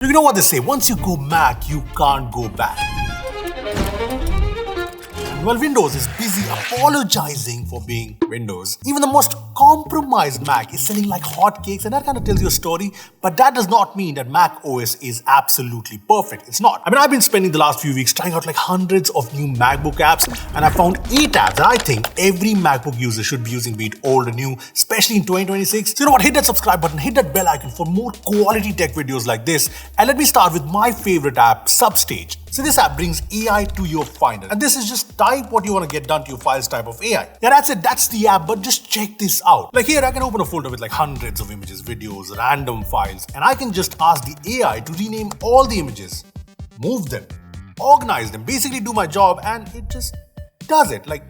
You know what they say, once you go Mac, you can't go back. Well, Windows is busy apologizing for being Windows. Even the most compromised Mac is selling like hotcakes, and that kind of tells you a story. But that does not mean that Mac OS is absolutely perfect. It's not. I mean, I've been spending the last few weeks trying out like hundreds of new MacBook apps, and I found 8 apps that I think every MacBook user should be using, be it old or new, especially in 2026. So you know what? Hit that subscribe button, hit that bell icon for more quality tech videos like this. And let me start with my favorite app, Substage. So this app brings AI to your Finder, and this is just type what you want to get done to your files type of AI. Yeah, that's it, that's the app, but just check this out. Like here, I can open a folder with like hundreds of images, videos, random files, and I can just ask the AI to rename all the images, move them, organize them, basically do my job, and it just does it. Like,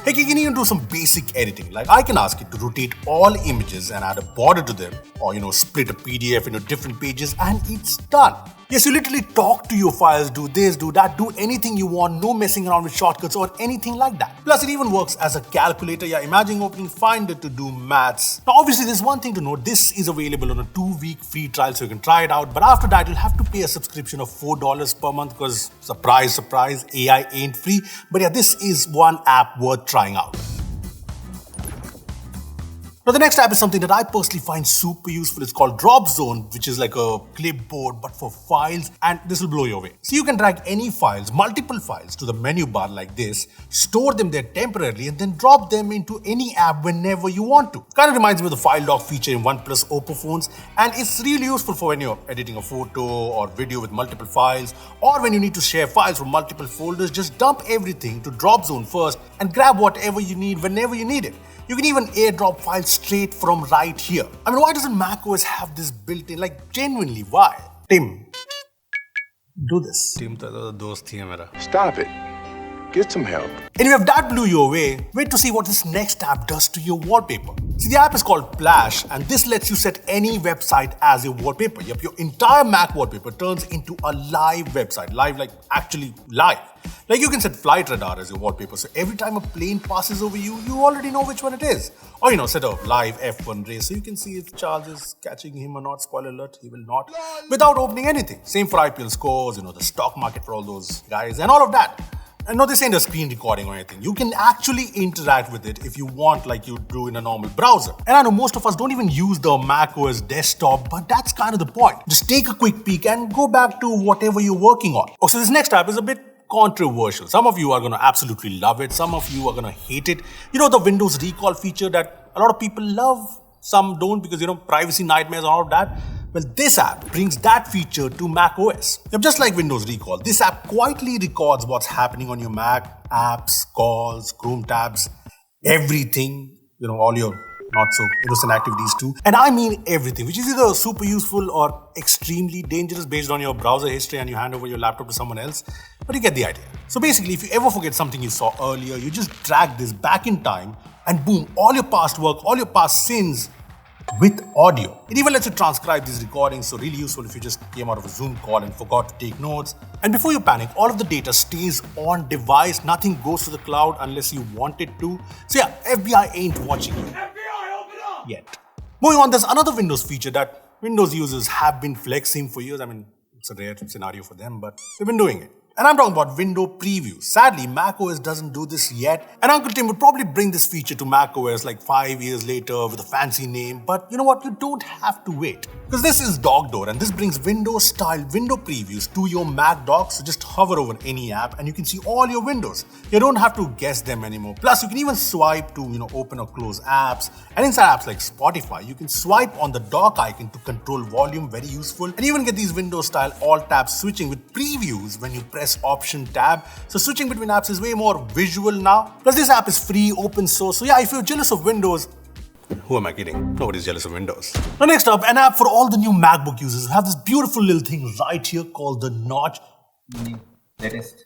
heck, you can even do some basic editing. Like I can ask it to rotate all images and add a border to them, or split a PDF into different pages, and it's done. Yes, you literally talk to your files, do this, do that, do anything you want, no messing around with shortcuts or anything like that. Plus, it even works as a calculator. Yeah, imagine opening Finder to do maths. Now, obviously, there's one thing to note. This is available on a 2-week free trial, so you can try it out. But after that, you'll have to pay a subscription of $4 per month because, surprise, surprise, AI ain't free. But yeah, this is one app worth trying out. Now the next app is something that I personally find super useful. It's called Drop Zone, which is like a clipboard but for files, and this will blow you away. So you can drag any files, multiple files, to the menu bar like this, store them there temporarily, and then drop them into any app whenever you want to. Kind of reminds me of the file dock feature in OnePlus Oppo phones, and it's really useful for when you're editing a photo or video with multiple files, or when you need to share files from multiple folders. Just dump everything to Drop Zone first and grab whatever you need whenever you need it. You can even airdrop files straight from right here. I mean, why doesn't macOS have this built in? Like, genuinely, why? Tim, do this. Tim, Stop it. Get some help. Anyway, if that blew you away, wait to see what this next app does to your wallpaper. See, the app is called Plash, and this lets you set any website as your wallpaper. Yep, your entire Mac wallpaper turns into a live website. Live, like actually live. Like you can set flight radar as your wallpaper, so every time a plane passes over you, you already know which one it is. Or set a live F1 race so you can see if Charles is catching him or not. Spoiler alert, he will not. Without opening anything. Same for IPL scores, the stock market for all those guys and all of that. And no, this ain't a screen recording or anything. You can actually interact with it if you want, like you do in a normal browser. And I know most of us don't even use the macOS desktop, but that's kind of the point. Just take a quick peek and go back to whatever you're working on. Oh, so this next app is a bit controversial. Some of you are going to absolutely love it. Some of you are going to hate it. The Windows recall feature that a lot of people love. Some don't because, privacy nightmares and all of that. Well, this app brings that feature to macOS. Just like Windows Recall, this app quietly records what's happening on your Mac, apps, calls, Chrome tabs, everything, all your not so innocent activities too. And I mean everything, which is either super useful or extremely dangerous based on your browser history and you hand over your laptop to someone else. But you get the idea. So basically, if you ever forget something you saw earlier, you just drag this back in time and boom, all your past work, all your past sins with audio. It even lets you transcribe these recordings, so really useful if you just came out of a Zoom call and forgot to take notes. And before you panic, all of the data stays on device. Nothing goes to the cloud unless you want it to. So yeah, FBI ain't watching you. FBI, open up! Yet. Moving on, there's another Windows feature that Windows users have been flexing for years. I mean, it's a rare scenario for them, but they've been doing it. And I'm talking about window preview. Sadly, macOS doesn't do this yet. And Uncle Tim would probably bring this feature to macOS like 5 years later with a fancy name. But you know what? You don't have to wait. Because this is Dogdoor, and this brings Windows-style window previews to your Mac dock. So just hover over any app and you can see all your windows. You don't have to guess them anymore. Plus, you can even swipe to open or close apps. And inside apps like Spotify, you can swipe on the dock icon to control volume. Very useful. And even get these Windows-style alt-tab switching with previews when you press Option tab. So switching between apps is way more visual now. Plus this app is free, open source. So yeah, if you're jealous of Windows, who am I kidding? Nobody's jealous of Windows. Now next up, an app for all the new MacBook users who have this beautiful little thing right here called the Notch. Latest.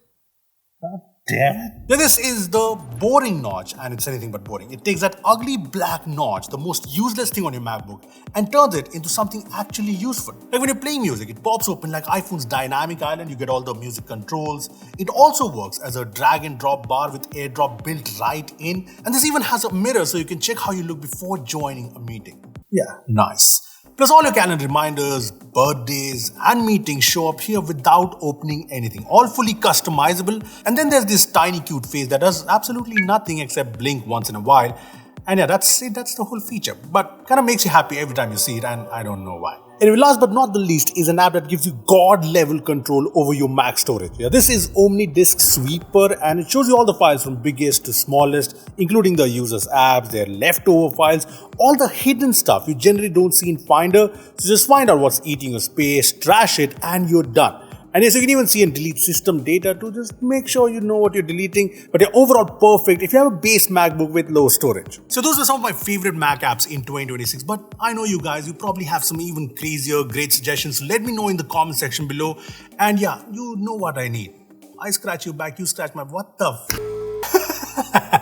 Damn it. Now this is the boring notch, and it's anything but boring. It takes that ugly black notch, the most useless thing on your MacBook, and turns it into something actually useful. Like when you're playing music, it pops open like iPhone's dynamic island, you get all the music controls. It also works as a drag and drop bar with AirDrop built right in, and this even has a mirror so you can check how you look before joining a meeting. Yeah, nice. Plus all your calendar reminders, birthdays and meetings show up here without opening anything. All fully customizable. And then there's this tiny cute face that does absolutely nothing except blink once in a while. And yeah, that's it, that's the whole feature. But kind of makes you happy every time you see it, and I don't know why. Anyway, last but not the least is an app that gives you god-level control over your Mac storage. Yeah, this is Omnidisk Sweeper, and it shows you all the files from biggest to smallest, including the user's apps, their leftover files, all the hidden stuff you generally don't see in Finder. So just find out what's eating your space, trash it, and you're done. And yes, you can even see and delete system data to just make sure you know what you're deleting, but they're overall perfect if you have a base MacBook with low storage. So those are some of my favorite Mac apps in 2026, but I know you guys, you probably have some even crazier, great suggestions. So let me know in the comment section below. And yeah, you know what I need. I scratch your back, you scratch my what the f